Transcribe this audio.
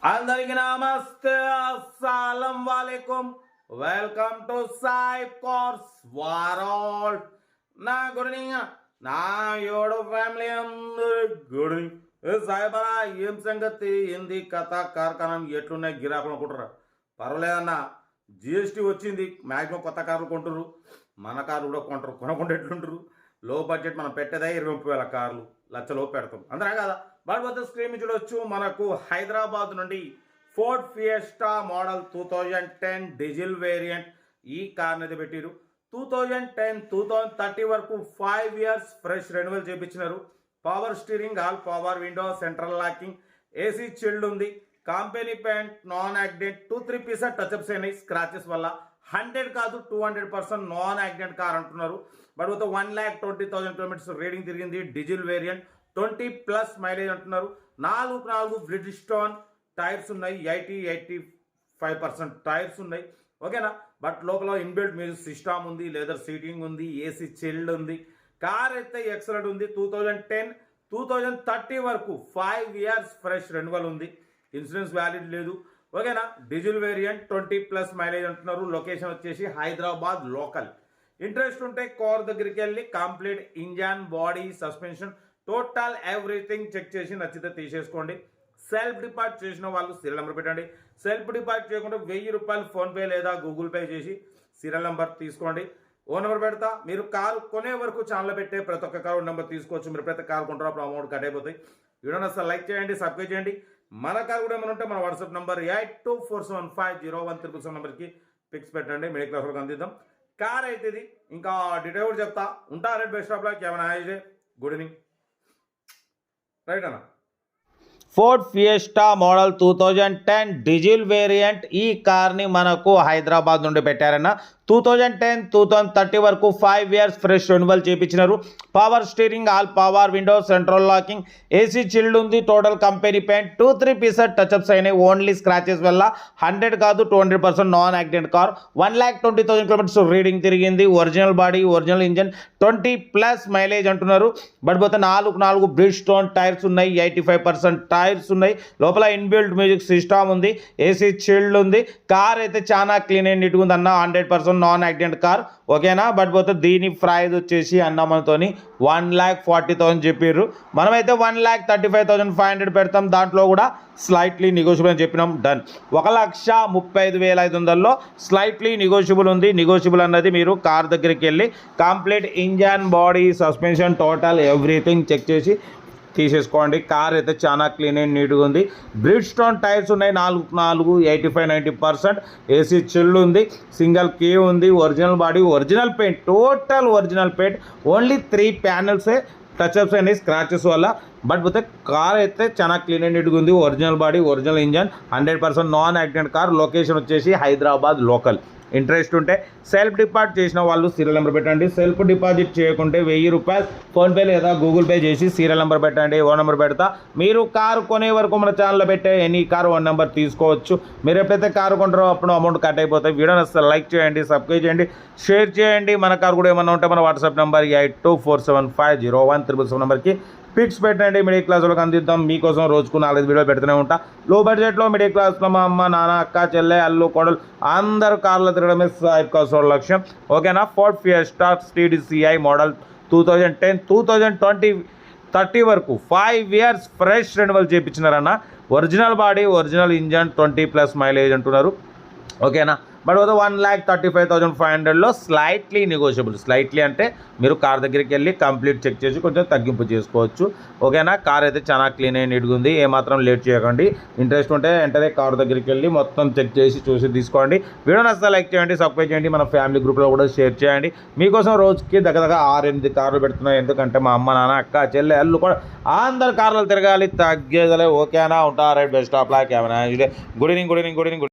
అందరికి నమస్తే అస్సలం వాలేకుం welcome to Sai course world నా గుడ్ ఈవినింగ్ నా యోడు ఫ్యామిలీ అందరు గుడ్ ఈవినింగ్ సాయిబారా ఏం సంగతి ఏంది కథ కార్ఖానం ఎట్లున్నాయి గిరాకులు అనుకుంటారా పర్వాలేదన్నా జిఎస్టీ వచ్చింది మ్యాక్సిమం కొత్త కార్లు కొంటారు మన కార్లు కూడా కొంటారు కొనకుండా ఎట్లుంటారు లో బడ్జెట్ మనం పెట్టేదే 20-30 కార్లు లక్షలో పెడతాం అందరా కదా బట్ స్క్రీన్ చూడొచ్చు మనకు హైదరాబాద్ నుండి Ford Fiesta model 2010 diesel variant ఈ కార్ అనేది పెట్టిరు 2010-2030 వరకు 5 ఇయర్స్ ఫ్రెష్ రెన్యువల్ చేయించినారు power steering all power window central locking AC chilled ఉంది company paint non accident 2-3% touch ups అయినాయి స్క్రాచెస్ వల్ల 100 కాదు 200% నాన్ యాక్సిడెంట్ కార్ అంటున్నారు బట్ 1,20,000 కిలోమీటర్స్ రీడింగ్ తిరిగింది డీజిల్ వేరియంట్ 20+ మైలేజ్ అంటున్నారు 4 బ్రిడ్జిస్టోన్ టైర్స్ ఉన్నాయి 80-85% టైర్స్ ఉన్నాయి ఓకేనా బట్ లోపల ఇన్బిల్ట్ మ్యూజిక్ సిస్టమ్ ఉంది లెదర్ సీటింగ్ ఉంది ఏసీ చిల్డ్ ఉంది కార్ అయితే ఎక్సలెంట్ ఉంది 2010-2030 వరకు 5 ఇయర్స్ ఫ్రెష్ రెన్యువల్ ఉంది ఇన్సూరెన్స్ వ్యాలిడ్ లేదు ఓకేనా డీజిల్ వేరియంట్ 20+ మైలేజ్ అంటున్నారు లొకేషన్ వచ్చేసి హైదరాబాద్ లోకల్ ఇంట్రెస్ట్ ఉంటే కార్ దగ్గరికి వెళ్ళి complete engine body suspension total everything check చేసి నచ్చితే తీసేసుకోండి సెల్ఫ్ డిపాజిట్ చేసిన వాళ్ళు సీరియల్ నెంబర్ పెట్టండి సెల్ఫ్ డిపాజిట్ చేయకుండా ₹1000 ఫోన్పే లేదా గూగుల్ పే చేసి సీరియల్ నెంబర్ తీసుకోండి ఓ నెంబర్ పెడతా మీరు కారు కొనే వరకు ఛానల్ పెట్టే ప్రతి ఒక్క కారు నెంబర్ తీసుకోవచ్చు మీరు ప్రతి కారు కొంటారో అప్పుడు అమౌంట్ కట్ అయిపోతాయి వీడియోని అసలు లైక్ చేయండి సబ్స్క్రైబ్ చేయండి మన కారు కూడా ఏమైనా ఉంటే మన వాట్సాప్ నెంబర్ 8247501777 నెంబర్కి పిక్స్ పెట్టండి మిడిల్ క్లాస్ వరకు అందిద్దాం కార్ అయితే ఇది ఇంకా డీటెయిల్ కూడా చెప్తా ఉంటా రేట్ బెస్ట్ ఆఫ్ లక్ ఏమైనా గుడ్ ఈవినింగ్ రైట్ అన్న Ford Fiesta model 2010 diesel variant ఈ కార్ని మనకు హైదరాబాద్ నుండి పెట్టారన్న 2010-2030 వరకు 5 ఇయర్స్ ఫ్రెష్ రెన్యువల్ చేయించినారు power steering all power window central locking AC chilled ఉంది టోటల్ కంపెనీ పెయింట్ 2-3% టచ్అప్స్ అయినాయి ఓన్లీ స్క్రాచెస్ వల్ల 100 కాదు 200% non accident car 1,20,000 kilometres reading తిరిగింది original body original engine 20+ mileage అంటున్నారు బట్ పోతే 4 బ్రిడ్జిస్టోన్ టైర్స్ ఉన్నాయి 85% టైర్స్ ఉన్నాయి లోపల ఇన్బిల్ట్ మ్యూజిక్ సిస్టమ్ ఉంది ఏసీ చిల్డ్ ఉంది కార్ అయితే చాలా క్లీన్ అండ్ నీట్గా ఉంది అన్న 100% నాన్ యాక్సిడెంట్ కార్ ఓకేనా బట్ పోతే దీని ప్రైస్ వచ్చేసి అన్న మనతోని 1,40,000 చెప్పారు మనమైతే 1,35,500 పెడతాం దాంట్లో కూడా స్లైట్లీ నెగోషియబుల్ అని చెప్పినాం డన్ 1,35,500లో స్లైట్లీ నెగోషియబుల్ ఉంది నెగోషియబుల్ అన్నది మీరు కార్ దగ్గరికి వెళ్ళి complete engine body suspension total everything check చేసి తీసేసుకోండి కార్ అయితే చాలా క్లీన్ అండ్ నీట్గా ఉంది బ్రిడ్జిస్టోన్ టైర్స్ ఉన్నాయి 85-90% ఏసీ చిల్డ్ ఉంది సింగిల్ కీ ఉంది original body original paint total original paint only 3 ప్యానెల్సే టచ్అప్స్ అయినాయి స్క్రాచెస్ వల్ల బట్ పోతే కార్ అయితే చాలా క్లీన్ అండ్ నీట్గా ఉంది original body original engine 100% non accident car location వచ్చేసి హైదరాబాద్ లోకల్ ఇంట్రెస్ట్ ఉంటే సెల్ఫ్ డిపాజిట్ చేసిన వాళ్ళు సీరియల్ నెంబర్ పెట్టండి సెల్ఫ్ డిపాజిట్ చేయకుంటే ₹1000 ఫోన్పే లేదా గూగుల్ పే చేసి సీరియల్ నెంబర్ పెట్టండి ఓ నెంబర్ పెడతా మీరు కారు కొనే వరకు మన ఛానల్లో పెట్టే ఎనీ కారు 1 నెంబర్ తీసుకోవచ్చు మీరు ఎప్పుడైతే కారు కొంటారో అప్పుడు అమౌంట్ కట్ అయిపోతాయి వీడియోని అసలు లైక్ చేయండి సబ్స్క్రైబ్ చేయండి షేర్ చేయండి మన కారు కూడా ఏమన్నా ఉంటే మన వాట్సాప్ నెంబర్ 8247501777 నెంబర్కి పిక్స్ పెట్టండి మిడిల్ క్లాస్ వాళ్ళకి అందిద్దాం మీకోసం రోజుకు 4 వీడియోలు పెడుతూనే ఉంటా లో బడ్జెట్లో మిడిల్ క్లాస్లో మా అమ్మ నాన్న అక్క చెల్లె అల్లు కోడలు అందరూ కార్లో తిరగడమే సాయి కోర్స్ లక్ష్యం ఓకేనా ఫోర్డ్ ఫియస్టా TDCi మోడల్ 2010-2030 వరకు 5 ఇయర్స్ ఫ్రెష్ రెన్యువల్ చేయించినారన్న original body original engine 20+ mileage అంటున్నారు ఓకేనా బట్ 1,35,500లో స్లైట్లీ నెగోషియబుల్ స్లైట్లీ అంటే మీరు కార్ దగ్గరికి వెళ్ళి కంప్లీట్ చెక్ చేసి కొంచెం తగ్గింపు చేసుకోవచ్చు ఓకేనా కార్ అయితే చాలా క్లీన్ అండ్ నీట్గా ఉంది ఏమాత్రం లేట్ చేయకండి ఇంట్రెస్ట్ ఉంటే వెంటనే కార్ దగ్గరికి వెళ్ళి మొత్తం చెక్ చేసి చూసి తీసుకోండి వీడియోని అసలు లైక్ చేయండి సబ్స్క్రైబ్ చేయండి మన ఫ్యామిలీ గ్రూప్లో కూడా షేర్ చేయండి మీకోసం రోజుకి దగ్గర 6-8 కార్లు పెడుతున్నాయి ఎందుకంటే మా అమ్మ నాన్న అక్క చెల్లె అల్లు కూడా అందరు కార్లు తిరగాలి తగ్గేదలే ఓకేనా ఉంటా right best of luck good evening